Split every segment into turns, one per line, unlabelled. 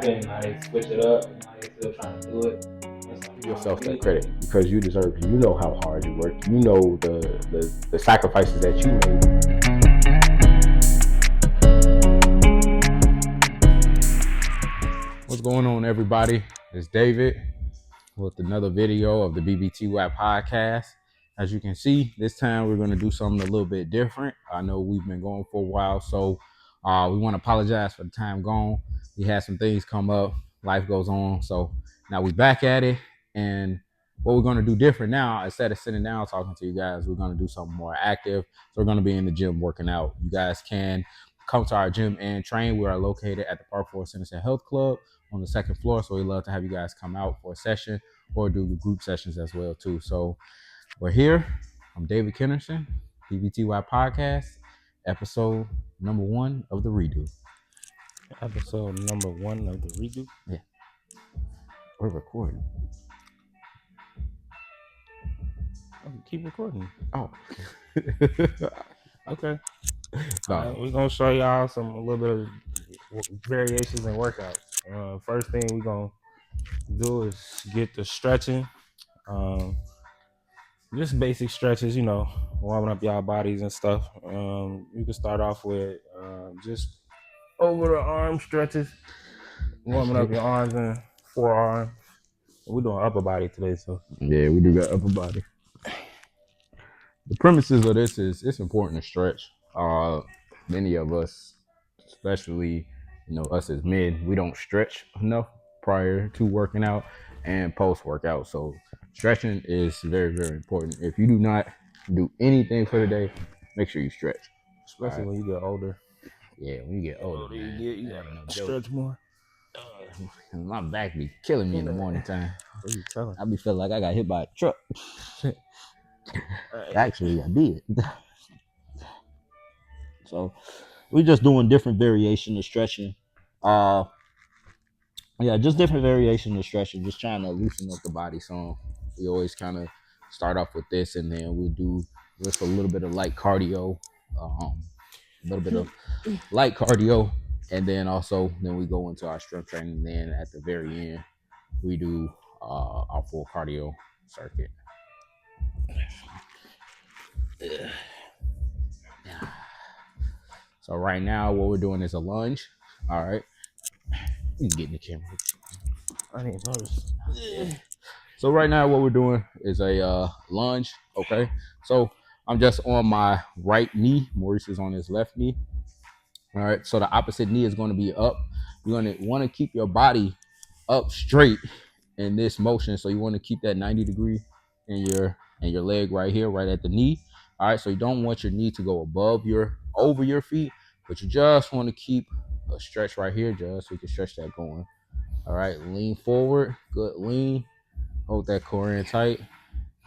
happen, I switch it up, and I still trying to do it.
Give yourself that credit because you deserve it. You know how hard you work. You know the sacrifices that you made. What's going on, everybody? It's David with another video of the BBTY podcast. As you can see, this time we're going to do something a little bit different. I know we've been going for a while, so we want to apologize for the time gone. We had some things come up. Life goes on, so now we're back at it. And what we're going to do different now, instead of sitting down talking to you guys, we're going to do something more active. So we're going to be in the gym working out. You guys can come to our gym and train. We are located at the Park Forest Center Health Club on the second floor. So we'd love to have you guys come out for a session or do group sessions as well too. So we're here. I'm David Kennerson, BBTY Podcast, episode number 1 of the redo.
Episode number 1 of the redo?
Yeah. We're recording.
Keep recording.
Oh.
Okay. We're going to show y'all a little bit of variations in workouts. First thing we're going to do is get the stretching. Just basic stretches, warming up y'all bodies and stuff. You can start off with just over the arm stretches, warming up your arms and forearms. We're doing upper body today, so
yeah, we do got upper body. The premises of this is it's important to stretch. Many of us, especially us as men, we don't stretch enough prior to working out and post workout. So stretching is very, very important. If you do not do anything for the day, make sure you stretch.
Especially when you get older.
Yeah, when you get older, man,
you gotta stretch more.
My back be killing me in the morning time.
What are you telling?
I be feeling like I got hit by a truck. Actually, I did. So we're just doing different variation of stretching. Just different variation of stretching, just trying to loosen up the body. So we always kind of start off with this, and then we'll do just a little bit of light cardio, and then we go into our strength training. And then at the very end, we do our full cardio circuit. So right now, what we're doing is a lunge. All right, you can get in the camera.
I didn't notice.
So right now, what we're doing is a lunge. Okay, so I'm just on my right knee. Maurice is on his left knee. All right, so the opposite knee is going to be up. You're going to want to keep your body up straight in this motion. So you want to keep that 90 degree in your leg right here, right at the knee. All right, so you don't want your knee to go over your feet, but you just want to keep a stretch right here, just so you can stretch that going. All right, lean forward, good lean. Hold that core in tight.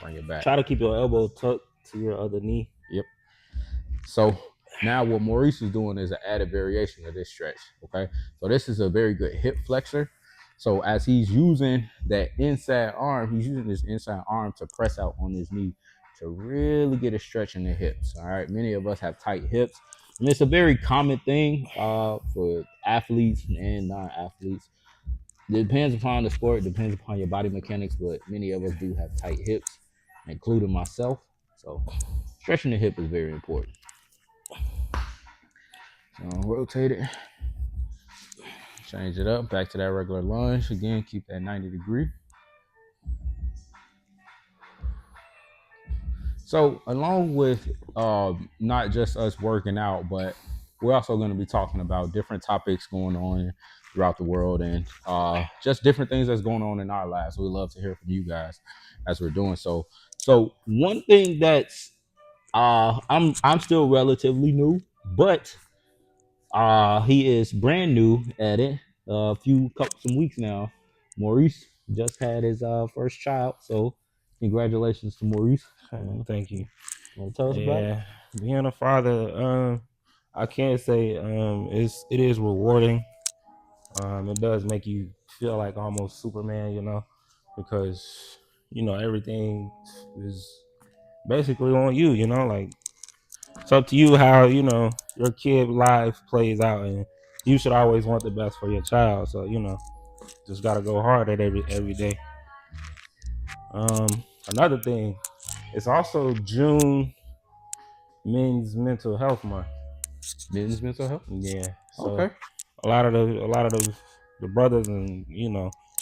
Bring it back.
Try to keep your elbow tucked to your other knee.
Yep. So now what Maurice is doing is an added variation of this stretch. Okay, so this is a very good hip flexor. So as he's using that inside arm, he's using this inside arm to press out on his knee to really get a stretch in the hips. All right, many of us have tight hips, and it's a very common thing for athletes and non-athletes. It depends upon the sport, depends upon your body mechanics, but many of us do have tight hips, including myself. So stretching the hip is very important. So rotate it. Change it up back to that regular lunge. Again, keep that 90 degree. So along with not just us working out, but we're also going to be talking about different topics going on throughout the world and just different things that's going on in our lives. We love to hear from you guys as we're doing so. So one thing that's I'm still relatively new, but he is brand new at it. Some weeks now. Maurice just had his first child, so congratulations to Maurice.
Thank you.
Want to tell us about it?
Being a father, I can't say it is rewarding. It does make you feel like almost Superman, because everything is basically on you. Like it's up to you how your kid life plays out, and you should always want the best for your child. So just gotta go hard at every day. Another thing, it's also June Men's Mental Health Month.
Men's mental health.
Yeah, so
Okay.
a lot of the brothers and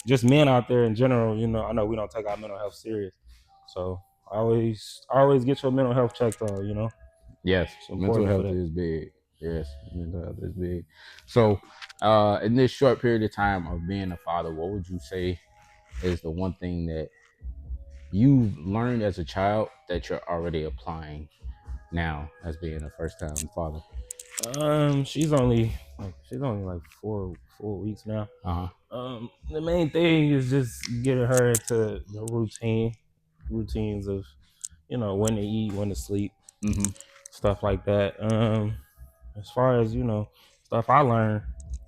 just men out there in general. I know we don't take our mental health serious, so always get your mental health checked on.
Yes,
It's
mental
important for
health
that.
is big. Yes, mental health is big. So, in this short period of time of being a father, what would you say is the one thing that you learned as a child that you're already applying now as being a first time father?
She's only like 4 weeks now.
Uh huh.
The main thing is just getting her into the routines of when to eat, when to sleep,
Mm-hmm.
stuff like that. As far as stuff I learned,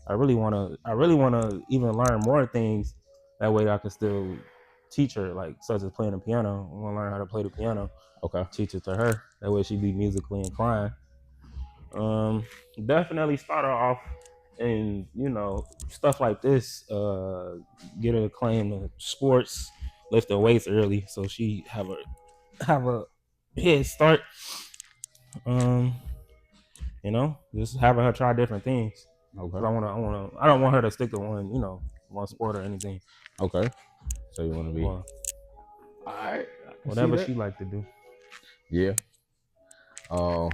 I really wanna even learn more things. That way I can still teach her, like such as playing the piano. I wanna learn how to play the piano,
Okay.
teach it to her. That way she be musically inclined. Um, Definitely start her off in stuff like this. Get her acclaim to sports, lifting weights early, so she have a head start. Um, just having her try different things. Cause
Okay.
I don't want her to stick to one sport or anything.
Okay. So you want to be.
Well,
All right. I can see
whatever
that.
she like to do.
Yeah. Uh,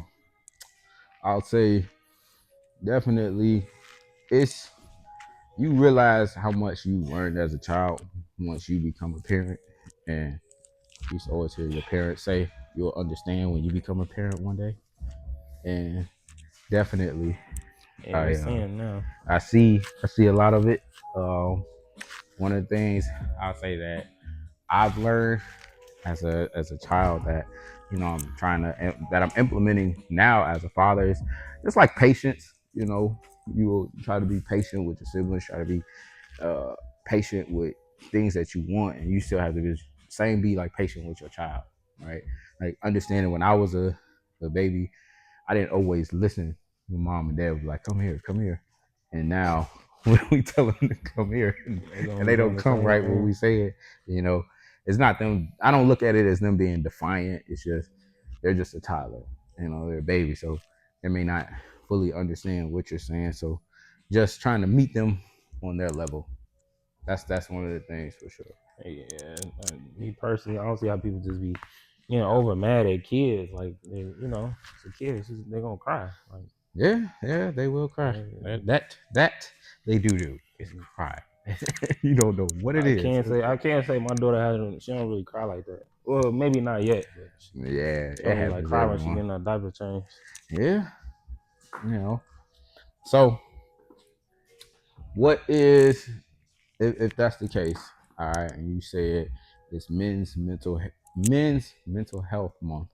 I'll say definitely it's you realize how much you learned as a child once you become a parent. And you used to always hear your parents say you'll understand when you become a parent one day. And definitely
Yeah,
I
we
uh
seeing now.
I see a lot of it. One of the things I'll say that I've learned as a child that I'm trying to that I'm implementing now as a father is just like patience. You will try to be patient with your siblings, try to be uh, patient with things that you want, and you still have to be like patient with your child, right? Like understanding when I was a baby, I didn't always listen when mom and dad was like, come here. And now when we tell them to come here
They
and
gonna be
they
doing
don't
the
come
same
right when we
thing.
say it, you know, it's not them. I don't look at it as them being defiant. It's just, they're just a toddler, they're a baby. So they may not fully understand what you're saying. So just trying to meet them on their level. That's one of the things for sure.
Yeah, me personally, I don't see how people just be over mad at kids. Like it's a kid. They're gonna cry. Like
Yeah, yeah, they will cry.
uh,
That they do is cry. You don't know what it
I
is.
can't say my daughter hasn't. She don't really cry like that. Well, maybe not yet, but
Yeah,
she
it
don't really like
happens
cry
to
when she
everyone.
getting her diaper changed.
Yeah, you know. So, what is if that's the case? All right, and you said it's Men's Mental Health Month.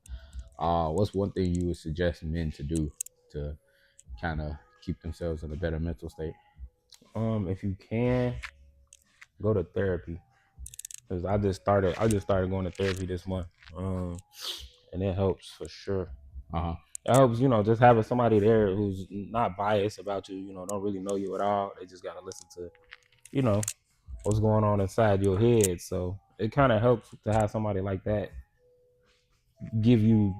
What's one thing you would suggest men to do to kind of keep themselves in a better mental state?
If you can go to therapy, because I just started going to therapy this month. And it helps for sure.
Uh huh.
It helps, just having somebody there who's not biased about you. Don't really know you at all. They just gotta listen to you know what's going on inside your head. So it kind of helps to have somebody like that give you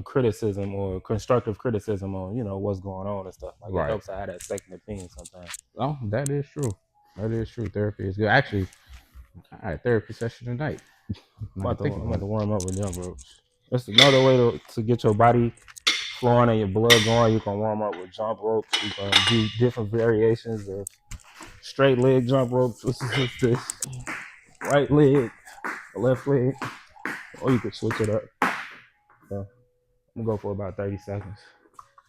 criticism or constructive criticism on what's going on and stuff. Like it
Right.
helps to have that second opinion sometimes.
Oh, that is true. That is true. Therapy is good. Actually, I had a therapy session tonight. Now I think
I'm about
about
to
it.
warm up with jump ropes. That's another way to get your body flowing and your blood going. You can warm up with jump ropes. You can do different variations of straight leg jump ropes. This is just this right leg, left leg, or you could switch it up. So I'm gonna go for about 30 seconds.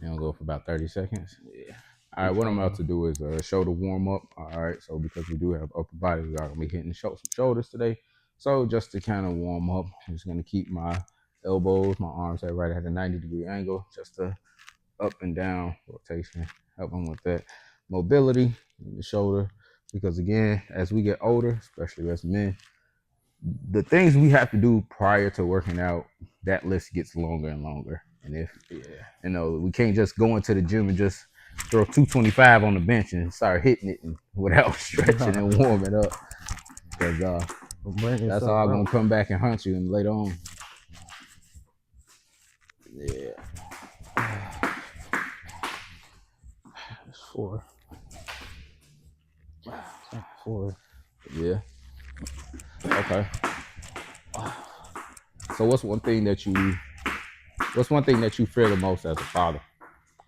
And I'll go for about 30 seconds.
Yeah,
All right,
keep
what I'm about
going.
to do is shoulder warm up. All right, so because we do have upper body, we are gonna be hitting some shoulders today. So just to kind of warm up, I'm just gonna keep my elbows, my arms at right at a 90-degree angle, just to up and down rotation, helping with that mobility in the shoulder. Because again, as we get older, especially as men, the things we have to do prior to working out, that list gets longer and longer. And if
Yeah,
we can't just go into the gym and just throw 225 on the bench and start hitting it and without stretching and warming up. Because
Bring
that's
yourself
all
out.
gonna come back and hunt you and later on. Yeah.
It's 4. It's 4.
Yeah. Okay. So what's one thing that you fear the most as a father?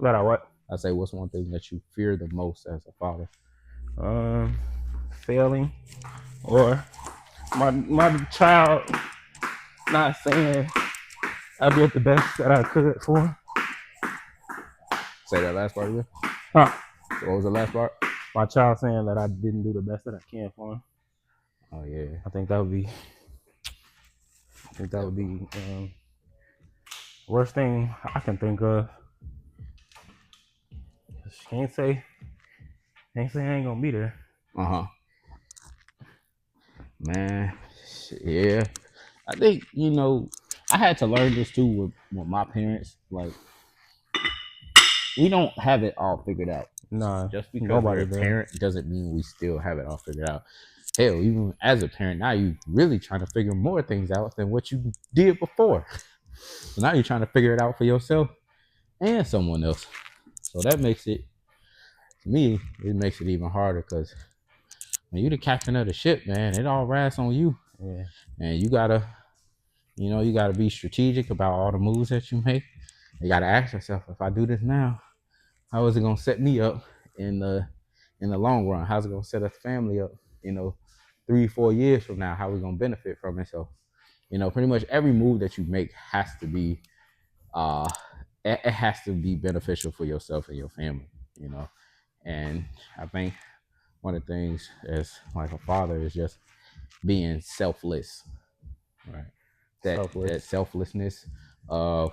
That I what?
I say, what's one thing that you fear the most as a father?
Failing, or my child not saying I did the best that I could for him.
Say that last part again.
Huh.
What was the last part?
My child saying that I didn't do the best that I can for him.
Oh yeah.
I think that would be. Worst thing I can think of. Can't say I ain't gonna be there.
Uh-huh. Man, yeah. I think, I had to learn this too with my parents. Like, we don't have it all figured out.
Nah,
Just because we're
nobody
a
does.
parent doesn't mean we still have it all figured out. Hell, even as a parent, now you really trying to figure more things out than what you did before. So now you're trying to figure it out for yourself and someone else. So that makes it, to me, it makes it even harder because when you the captain of the ship, man, it all rests on you.
Yeah.
And you gotta be strategic about all the moves that you make. You gotta ask yourself, if I do this now, how is it gonna set me up in the long run? How's it gonna set us family up? 3-4 years from now, how we gonna benefit from it? So, pretty much every move that you make has to be uh it has to be beneficial for yourself and your family, And I think one of the things as like a father is just being selfless, right? That
Selfless.
selflessness of,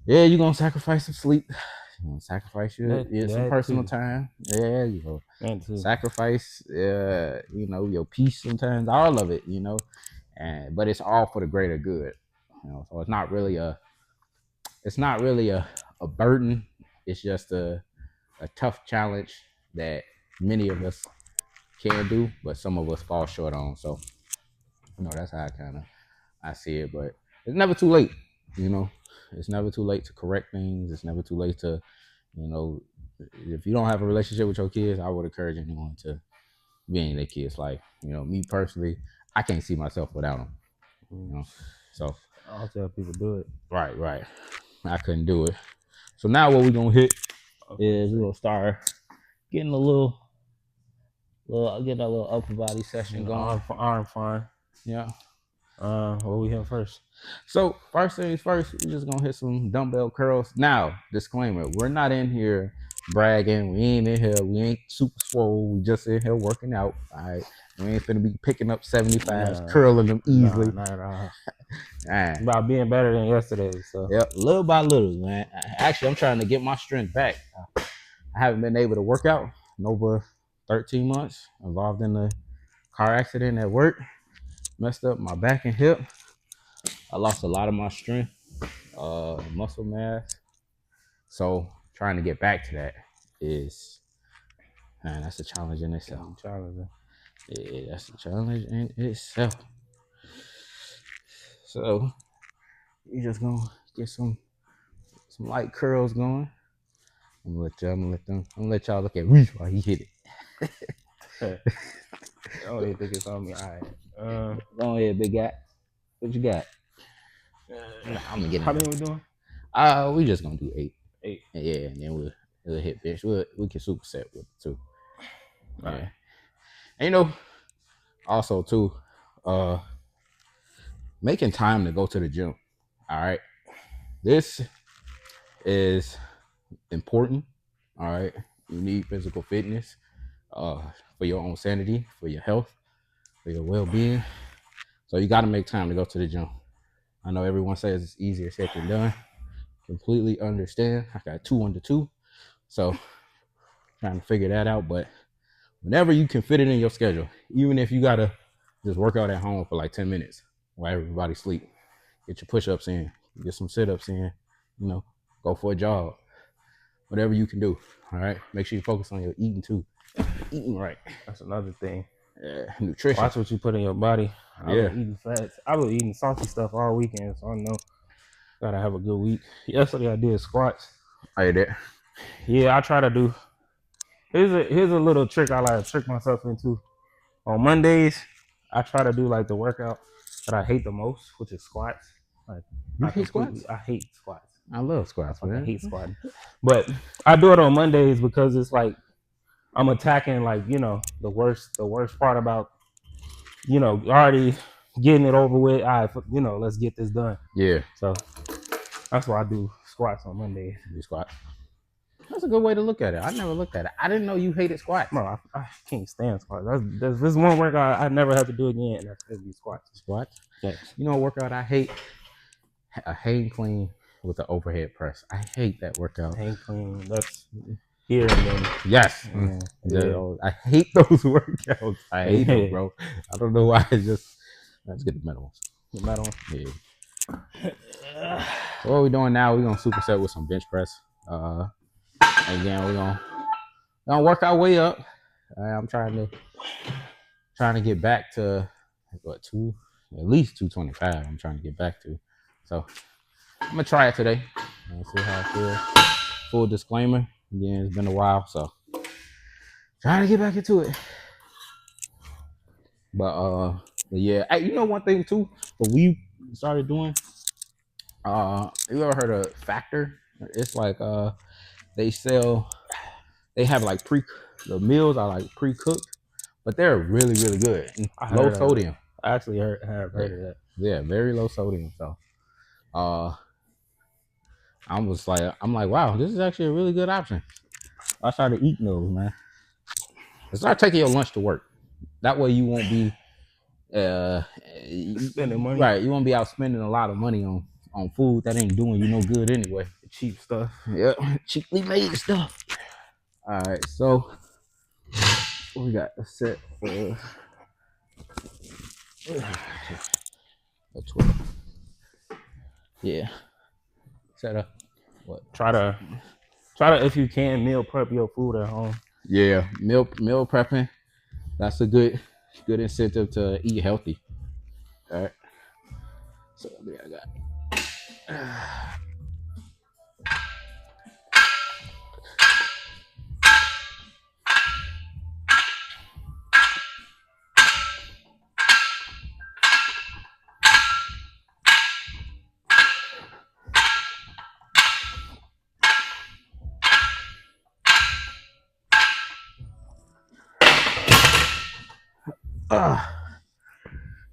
yeah, you're gonna sacrifice some sleep, you're gonna sacrifice some
That
personal
too.
time, yeah,
That too.
sacrifice your peace sometimes, all of it. But it's all for the greater good. So it's not really a burden. It's just a tough challenge that many of us can do, but some of us fall short on. So that's how I see it. But it's never too late. you know it's never too late to correct things. It's never too late to, if you don't have a relationship with your kids, I would encourage anyone to be in their kids' life. Me personally, I can't see myself without them. So
I'll tell people do it.
right, I couldn't do it. So now what we're gonna hit
Okay.
is we're gonna start getting getting a little upper body session going.
Arm fine.
Yeah.
What we hit first?
So first things first, we're just gonna hit some dumbbell curls. Now, disclaimer: we're not in here bragging. We ain't in here. We ain't super swole. We just in here working out. All right. We ain't finna be picking up 75s, curling them easily.
Not at all.
All right.
About being better than yesterday. So
Yep, little by little, man. Actually, I'm trying to get my strength back. I haven't been able to work out in over 13 months. Involved in a car accident at work. Messed up my back and hip. I lost a lot of my strength, muscle mass. So trying to get back to that is, man, that's a challenge in itself.
challenging.
Yeah, that's a challenge in itself. So you just gonna get some light curls going. I'm gonna let y'all look at Reese while he hit it.
I don't even think it's on me. All right.
Go ahead, big guy. What you got? I'm gonna get
How
in
many
there.
we doing?
We just gonna do 8.
8.
Yeah, and then we'll hit bench. We can superset with it too.
All
Yeah.
right.
And also too, making time to go to the gym. All right. This is important. All right. You need physical fitness for your own sanity, for your health, for your well-being. So you got to make time to go to the gym. I know everyone says it's easier said than done. Completely understand. I got 2 under 2. So trying to figure that out. But whenever you can fit it in your schedule, even if you got to just work out at home for like 10 minutes while everybody sleep, get your push-ups in, get some sit-ups in, go for a jog. whatever you can do. All right. Make sure you focus on your eating too. Eating right.
That's another thing.
Yeah. Nutrition.
Watch what you put in your body. I've
Yeah.
been eating fats. I've been eating salty stuff all weekend, so I know gotta have a good week. Yesterday I did squats.
I did.
Yeah, I try to do. Here's a little trick I like to trick myself into. On Mondays, I try to do like the workout that I hate the most, which is squats. Like
You hate squats?
I hate squats.
I love
I
squats,
fucking
man.
hate squatting. But I do it on Mondays because it's like I'm attacking like, the worst part about, already getting it over with. All right, let's get this done.
Yeah.
So that's why I do squats on Mondays.
You squat. That's a good way to look at it. I never looked at it. I didn't know you hated squats.
No, I can't stand squats. This one workout I never have to do again. That's gonna be squats.
Squats?
Yes.
You know what workout I hate? A hang clean with the overhead press. I hate that workout.
Hang clean. That's here and then.
Yes.
Yeah.
I hate those workouts. I hate them, bro. I don't know why. Let's get the metal ones.
The metal.
Yeah. So what we're doing now, we're gonna superset with some bench press. Again, we're gonna work our way up. I'm trying to get back to at least 225. I'm trying to get back to. So I'm gonna try it today. See how I feel. Full disclaimer, again, it's been a while, so trying to get back into it. But yeah, hey, you know one thing too, what we started doing. You ever heard of Factor? It's like they have like the meals are like pre-cooked, but they're really really good. Low sodium.
I actually have heard of that.
Yeah, very low sodium. So I'm like, wow, this is actually a really good option. I started eating those, man. Start taking your lunch to work. That way you won't be
spending money.
Right, you won't be out spending a lot of money on food that ain't doing you no good anyway.
Cheap stuff.
Yeah, cheaply made stuff. All right, so we got a set for a 12. Yeah. Set up. What?
Try to, if you can, meal prep your food at home.
Yeah, meal prepping. That's a good incentive to eat healthy. All right. So I got.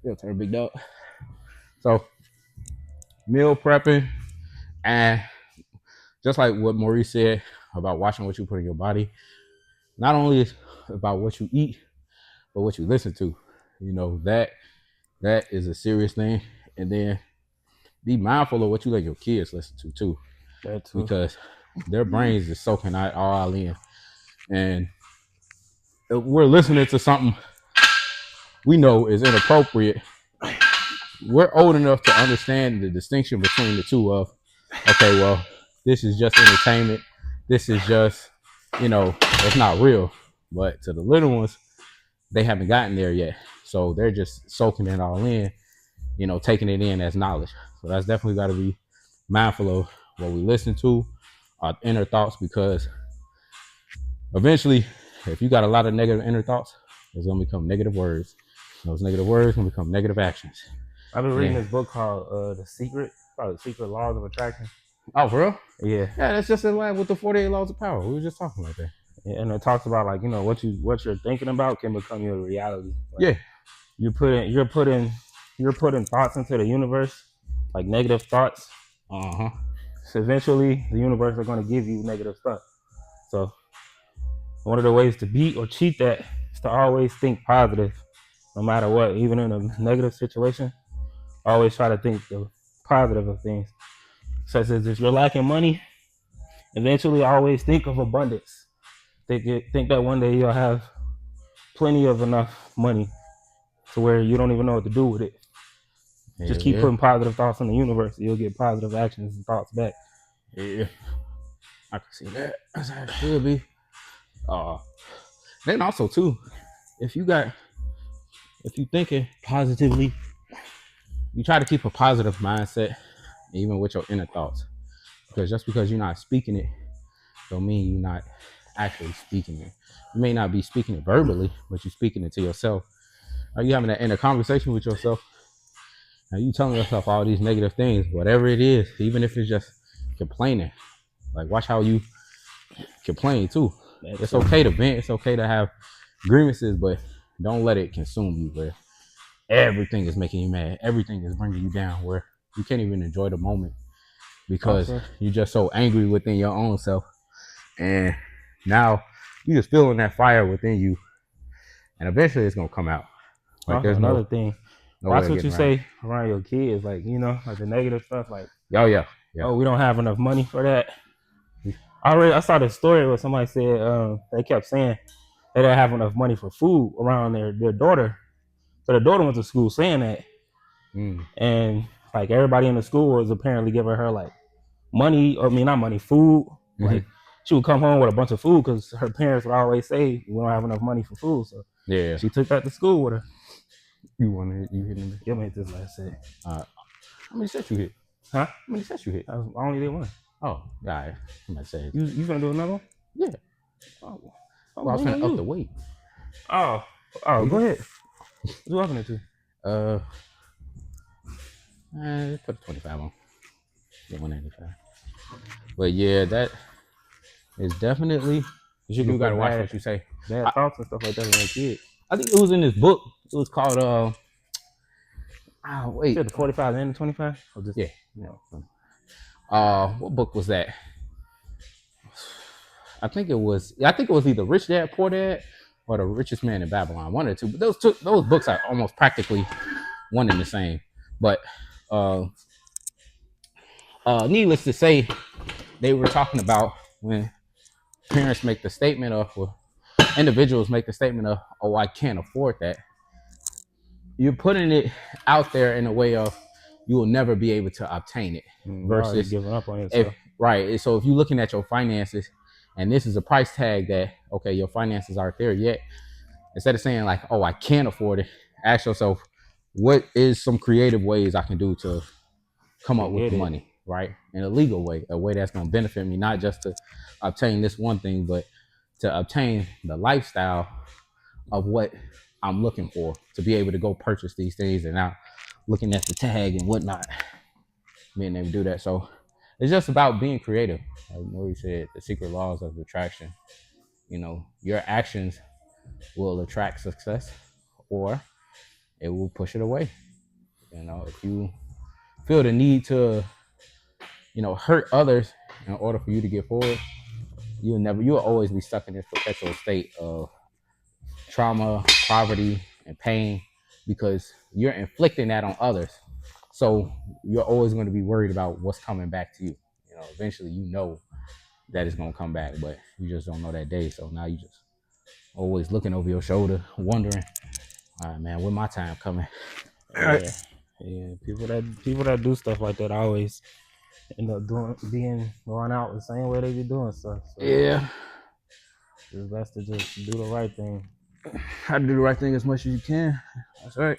Your turn, big dog. So, meal prepping, and just like what Maurice said about watching what you put in your body, not only is about what you eat, but what you listen to. You know, that is a serious thing. And then be mindful of what you let your kids listen to too.
That too.
Because their brains is soaking that all in. And if we're listening to something we know is inappropriate, we're old enough to understand the distinction between the two of, okay, well, this is just entertainment. This is just, it's not real. But to the little ones, they haven't gotten there yet. So they're just soaking it all in, taking it in as knowledge. So that's definitely got to be mindful of what we listen to, our inner thoughts, because eventually, if you got a lot of negative inner thoughts, it's going to become negative words. Those negative words going to become negative actions.
I've been reading this book called The Secret Laws of Attraction.
Oh, for real?
Yeah.
Yeah, that's just in line with the 48 Laws of Power. We were just talking about that.
Yeah, and it talks about like, what you're thinking about can become your reality. Like,
yeah.
You're putting thoughts into the universe, like negative thoughts. So eventually the universe are going to give you negative stuff. So one of the ways to beat or cheat that is to always think positive, no matter what. Even in a negative situation, always try to think the positive of things. Such as if you're lacking money, eventually always think of abundance. Think that one day you'll have plenty of enough money to where you don't even know what to do with it. Just keep putting positive thoughts in the universe. You'll get positive actions and thoughts back.
Yeah. I can see that. That's how it should be. Uh, then also too, if you got if you thinking positively, you try to keep a positive mindset, even with your inner thoughts. Because just because you're not speaking it, don't mean you're not actually speaking it. You may not be speaking it verbally, but you're speaking it to yourself. Are you having that inner conversation with yourself? Are you telling yourself all these negative things, whatever it is, even if it's just complaining? Like, watch how you complain too. It's okay to vent. It's okay to have grievances, but don't let it consume you. Where everything is making you mad, everything is bringing you down, where you can't even enjoy the moment because you're just so angry within your own self, and now you just feeling that fire within you, and eventually it's gonna come out. Like
Also,
there's
another thing,
no way
watch
of
what you
getting around it.
say around your kids, like like the negative stuff, like
Oh yeah, yeah.
oh, we don't have enough money for that. I saw this story where somebody said they kept saying they didn't have enough money for food around their daughter. So the daughter went to school saying that, and like everybody in the school was apparently giving her like money, or I mean not money, food. Like she would come home with a bunch of food because her parents would always say we don't have enough money for food. So
Yeah.
she took that to school with her.
You hitting me?
Give me this last set.
How many sets you hit?
Huh?
How many sets you hit?
I only did one.
Oh, all right. I'm gonna say
You gonna do another one?
yeah.
Oh,
Well, I was gonna up the weight.
Oh, go ahead. What you upping it to?
Put 25 on. Get 185. But yeah, that is definitely.
You
You gotta watch what you say.
Bad thoughts and stuff like that when you're a kid.
I think it was in this book. It was called wait.
The 45 and the 25? Or just,
Yeah. What book was that? I think it was either Rich Dad Poor Dad or The Richest Man in Babylon, one or two. But those books are almost practically one and the same. But needless to say, they were talking about when parents make the statement of, or individuals make the statement of, "Oh, I can't afford that." You're putting it out there in a way of you will never be able to obtain it. Versus
giving up on yourself.
Right. So if you're looking at your finances, and this is a price tag that okay, your finances aren't there yet. Instead of saying like, "Oh, I can't afford it," ask yourself, "What is some creative ways I can do to come up with the money, right? In a legal way, a way that's going to benefit me, not just to obtain this one thing, but to obtain the lifestyle of what I'm looking for, to be able to go purchase these things and not looking at the tag and whatnot, being able to do that." So it's just about being creative. Like Marie said, the secret laws of attraction. Your actions will attract success or it will push it away. If you feel the need to hurt others in order for you to get forward, you'll always be stuck in this perpetual state of trauma, poverty, and pain because you're inflicting that on others. So you're always going to be worried about what's coming back to you. Eventually that it's going to come back, but you just don't know that day. So now you just always looking over your shoulder, wondering, all right, man, when my time coming?
Yeah. People that do stuff like that always end up going out the same way they be doing stuff. So
Yeah.
It's best to just do the right thing.
Try to do the right thing as much as you can. That's right.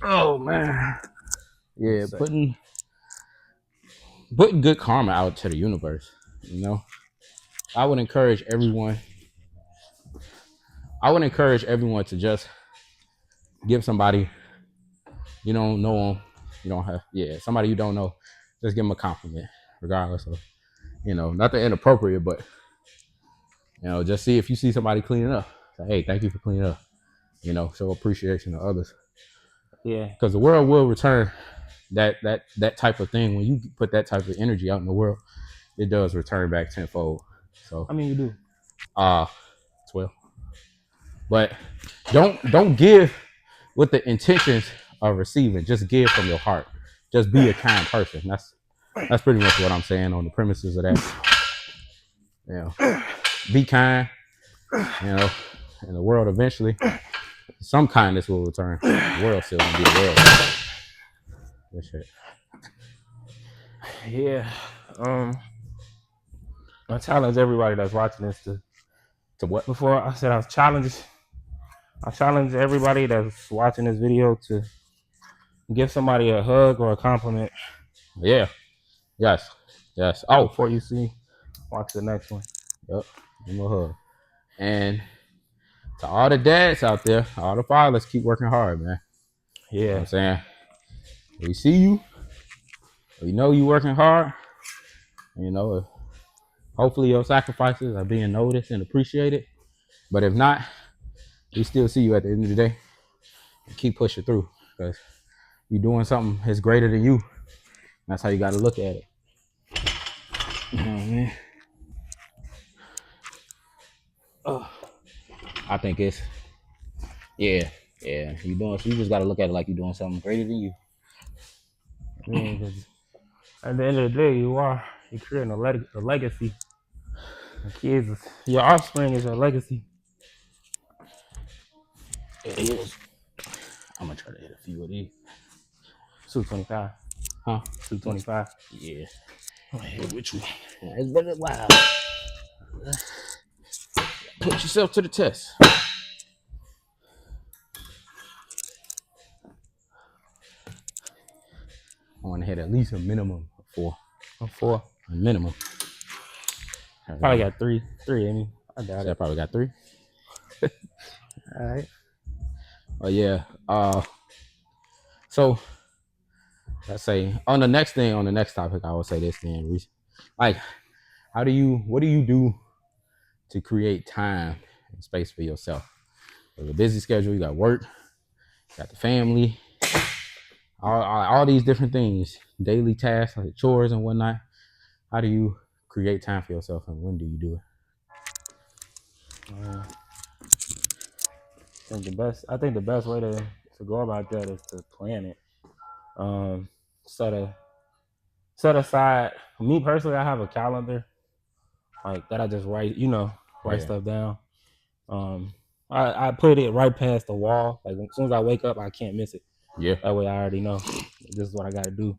Oh man. Yeah, putting good karma out to the universe. I would encourage everyone to just give somebody you don't know them, you don't have somebody you don't know, just give them a compliment, regardless of nothing inappropriate, but just see if you see somebody cleaning up, say, hey, thank you for cleaning up. Show appreciation to others.
Yeah,
because the world will return that type of thing. When you put that type of energy out in the world, it does return back tenfold. So
I mean, you do
12. But don't give with the intentions of receiving. Just give from your heart. Just be a kind person. That's pretty much what I'm saying on the premises of that. You know, be kind. You know, in the world eventually, some kindness will return. The world still gonna be the world. That shit.
Yeah. I challenge everybody that's watching this
To what?
before I said I challenge everybody that's watching this video to give somebody a hug or a compliment.
Yeah. Yes. Yes. Oh.
Before you watch the next one.
Yep. Give him a hug. And to all the dads out there, all the fathers, keep working hard, man. You know what
Yeah.
I'm saying? We see you. We know you working hard. You know, hopefully your sacrifices are being noticed and appreciated. But if not, we still see you at the end of the day. Keep pushing through because you're doing something that's greater than you. That's how you got to look at it. You know what I mean? I think it's yeah. You just got to look at it like you're doing something greater than you.
Yeah, because at the end of the day, you're creating a legacy. The kids, your offspring is your legacy.
It is. I'm gonna try to hit a few of these.
225.
Huh?
225.
Yeah.
Hit with you.
It's been a while. Put yourself to the test. I want to hit at least a minimum of 4.
I'm 4.
A minimum.
Probably got 3. 3 in me. I doubt
So I
it.
probably got 3.
All right.
Oh yeah. So let's say on the next topic, I will say this thing. Like, what do you do to create time and space for yourself? With a busy schedule, you got work, you got the family, all these different things, daily tasks like chores and whatnot. How do you create time for yourself, and when do you do it?
I think the best way to go about that is to plan it. Set aside. Me personally, I have a calendar like that. I just write stuff down. I put it right past the wall. Like as soon as I wake up, I can't miss it.
Yeah.
That way, I already know this is what I got to do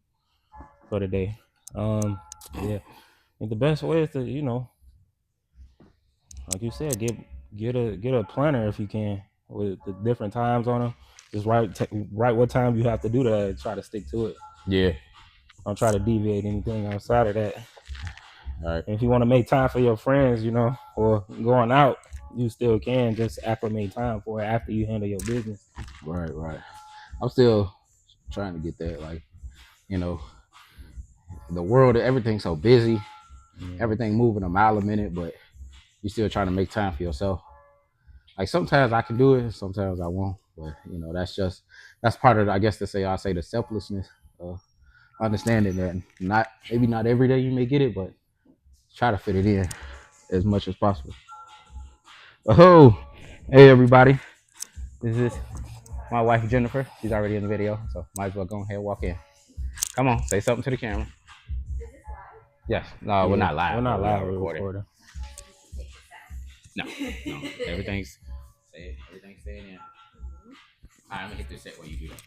for the day. Yeah. And the best way is to like you said, get a planner if you can with the different times on them. Just write what time you have to do that. And try to stick to it.
Yeah.
Don't try to deviate anything outside of that.
All right.
And if you want to make time for your friends, or going out, you still can just acclimate time for it after you handle your business.
Right. I'm still trying to get that. Like, the world, everything's so busy, everything moving a mile a minute, but you're still trying to make time for yourself. Like sometimes I can do it, sometimes I won't. But that's part of, I guess, I'll say the selflessness of understanding that maybe not every day you may get it, but try to fit it in as much as possible. Oh, hey everybody, this is my wife Jennifer. She's already in the video, so might as well go ahead and walk in. Come on, say something to the camera. Yes, no, we're not live.
We're not live. We're
recording.
recording.
No, everything's staying in. All right, I'm gonna hit this set while you do that.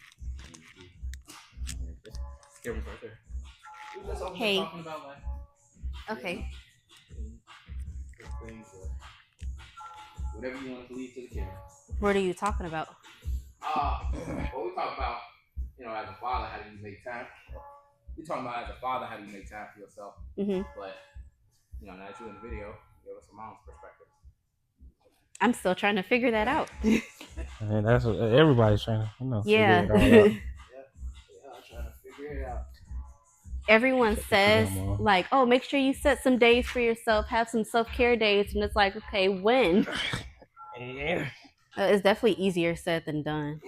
Camera's right there.
Hey. Okay.
Whatever you want to leave to the camera.
What are you talking about?
Well, we talk about, as a father, how do you make time? We talking about as a father, how do you make time for yourself?
Mm-hmm.
But now that you're in the video, give us a mom's perspective.
I'm still trying to figure that out.
And that's what everybody's trying to,
yeah.
figure it all out.
Trying to figure it out.
Everyone says, like, oh, make sure you set some days for yourself, have some self-care days. And it's like, okay, when?
Yeah.
It's definitely easier said than done.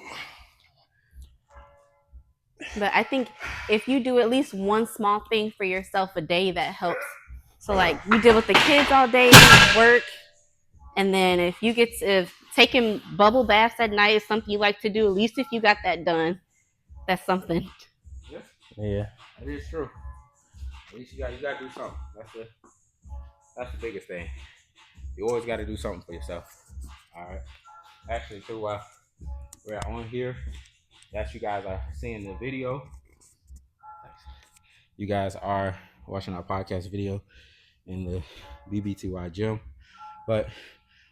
But I think if you do at least one small thing for yourself a day, that helps. So, like, you deal with the kids all day, work, and then if taking bubble baths at night is something you like to do, at least if you got that done, that's something.
Yeah.
That is true. At least you gotta do something. That's the biggest thing. You always gotta do something for yourself. All right. Actually, too, we're on here. That you guys are seeing the video. You guys are watching our podcast video in the BBTY gym. But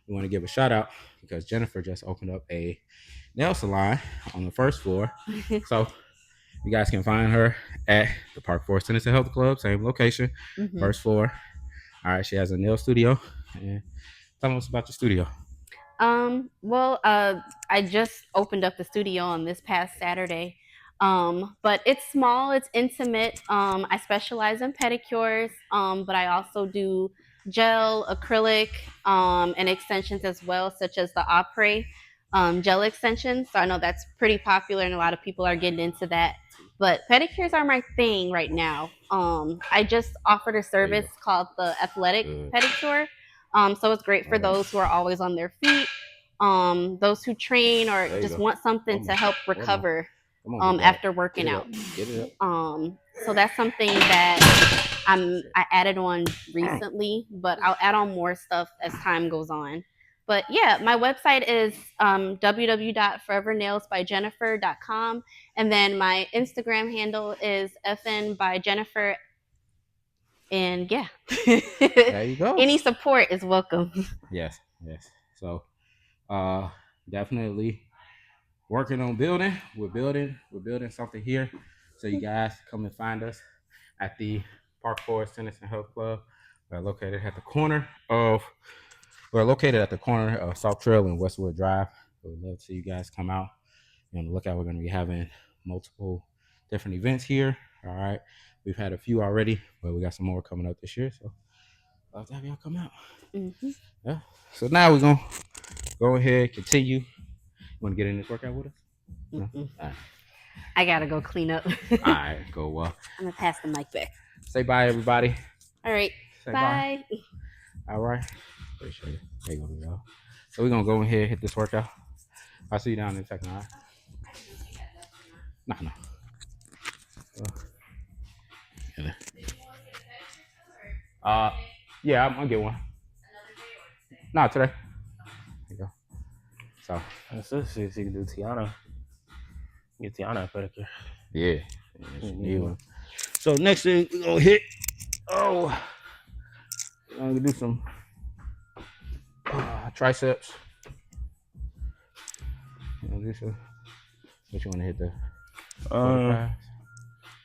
we want to give a shout out because Jennifer just opened up a nail salon on the first floor. So you guys can find her at the Park Forest Tennis and Health Club, same location, first floor. All right, she has a nail studio. And tell us about your studio.
Well, I just opened up the studio on this past Saturday. But it's small, it's intimate. I specialize in pedicures, but I also do gel, acrylic, and extensions as well, such as the Opre gel extensions. So I know that's pretty popular and a lot of people are getting into that. But pedicures are my thing right now. I just offered a service called the athletic pedicure. So it's great for those who are always on their feet, those who train or just want something to help recover after working out. So that's something that I added on recently, but I'll add on more stuff as time goes on. But yeah, my website is www.forevernailsbyjennifer.com, and then my Instagram handle is fnbyjennifer. And yeah,
There you go.
any support is welcome.
Yes. So definitely working on building. We're building something here. So you guys come and find us at the Park Forest Tennis and Health Club. We're located at the corner of South Trail and Westwood Drive. We'd love to see you guys come out. Be on the lookout. We're going to be having multiple different events here. All right. We've had a few already, but we got some more coming up this year. So love to have y'all come out.
Mm-hmm.
Yeah. So now we're going to go ahead, continue. You want to get in this workout with us? No? All right.
I gotta go clean up.
All right, go well.
I'm gonna pass the mic back.
Say bye, everybody.
All right.
Say
bye.
All right. Appreciate it. There you go, y'all. So we're gonna go ahead and hit this workout. I'll see you down in a second, all right? No. Yeah, I'm gonna get one. Not today. There you go. So
That's it. See if you can do Tiana. Get Tiana a pedicure.
yeah.
Need one. So next thing we're gonna hit. We're gonna do some
triceps. What you want to hit the 45?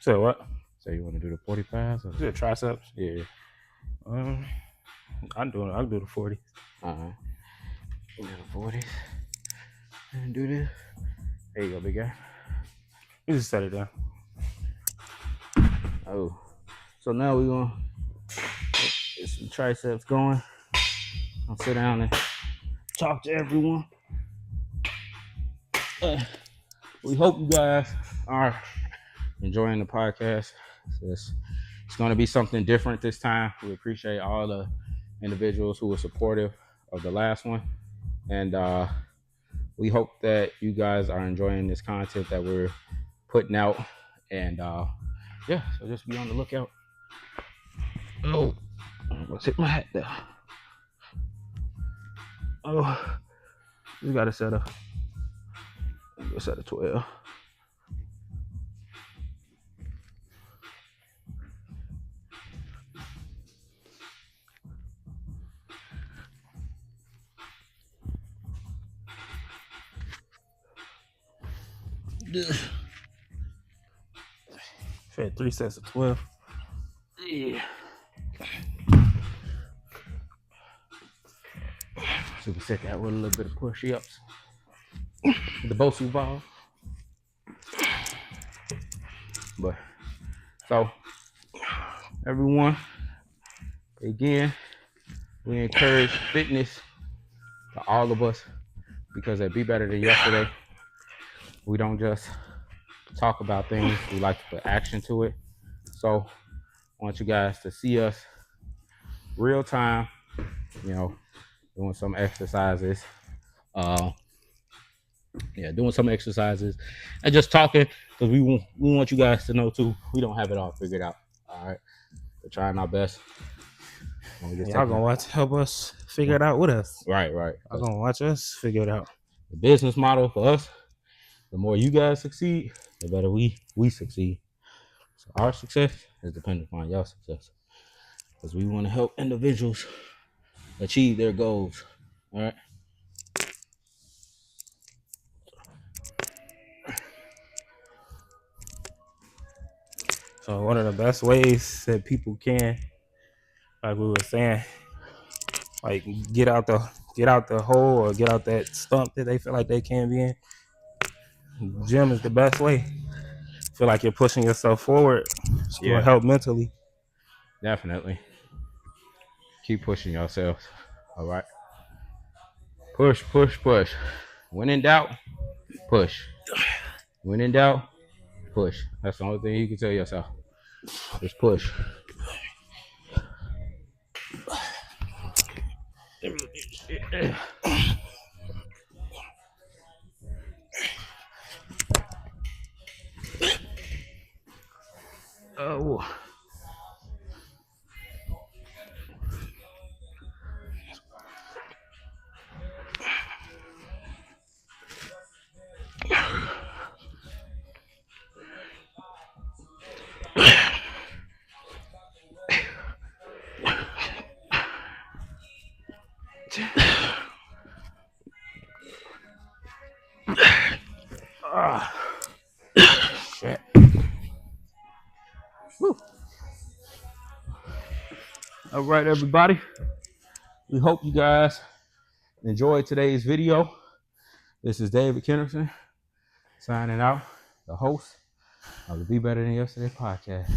So what?
So you want to do the 45s? Or?
Is it triceps?
Yeah.
I'll do the 40.
Do the 40s. And do this. There you go, big guy.
You just set it down.
Oh. So now we're gonna get some triceps going. I'll sit down and talk to everyone. We hope you guys are enjoying the podcast. It's going to be something different this time. We appreciate all the individuals who were supportive of the last one. And we hope that you guys are enjoying this content that we're putting out. And yeah, so just be on the lookout. Oh, let's hit my hat there. Oh, we got to set a 12.
Had 3 sets of 12.
Yeah. So we set that with a little bit of push-ups. The Bosu ball. But so everyone, again, we encourage fitness to all of us because it'd be better than yesterday. We don't just talk about things, we like to put action to it. So I want you guys to see us real time, doing some exercises. Yeah, doing some exercises and just talking because we want you guys to know too. We don't have it all figured out. All right, we're trying our best. And we just
Y'all
taking
gonna help us figure it out with us.
right.
Y'all
'Cause
gonna watch us figure it out.
the business model for us, the more you guys succeed, the better we succeed. So our success is dependent upon your success because we want to help individuals achieve their goals. All right.
So one of the best ways that people can, like we were saying, like get out the hole or get out that stump that they feel like they can't be in. Gym is the best way. Feel like you're pushing yourself forward. It's gonna
Yeah,
help mentally.
definitely. Keep pushing yourselves. All right. Push, push, push. When in doubt, push. When in doubt, push. That's the only thing you can tell yourself. Just push.
Oh, shit.
All right, everybody. We hope you guys enjoyed today's video. This is David Kennerson signing out, the host of the Be Better Than Yesterday podcast.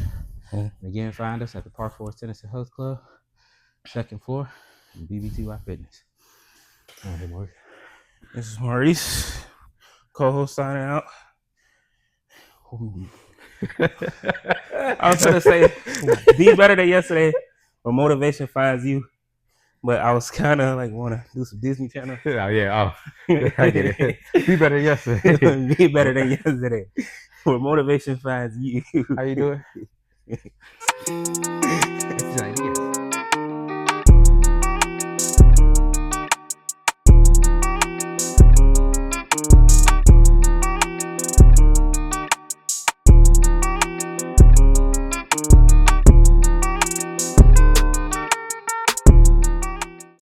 And again, find us at the Park Forest Tennis and Health Club, second floor, in BBTY Fitness. All right, Maurice.
This is Maurice, co-host signing out. I was gonna say, be better than yesterday, where motivation finds you. But I was kind of like want to do some Disney Channel.
Oh, yeah. Oh, I get it. Be better than yesterday.
Be better than yesterday, where motivation finds you.
How you doing?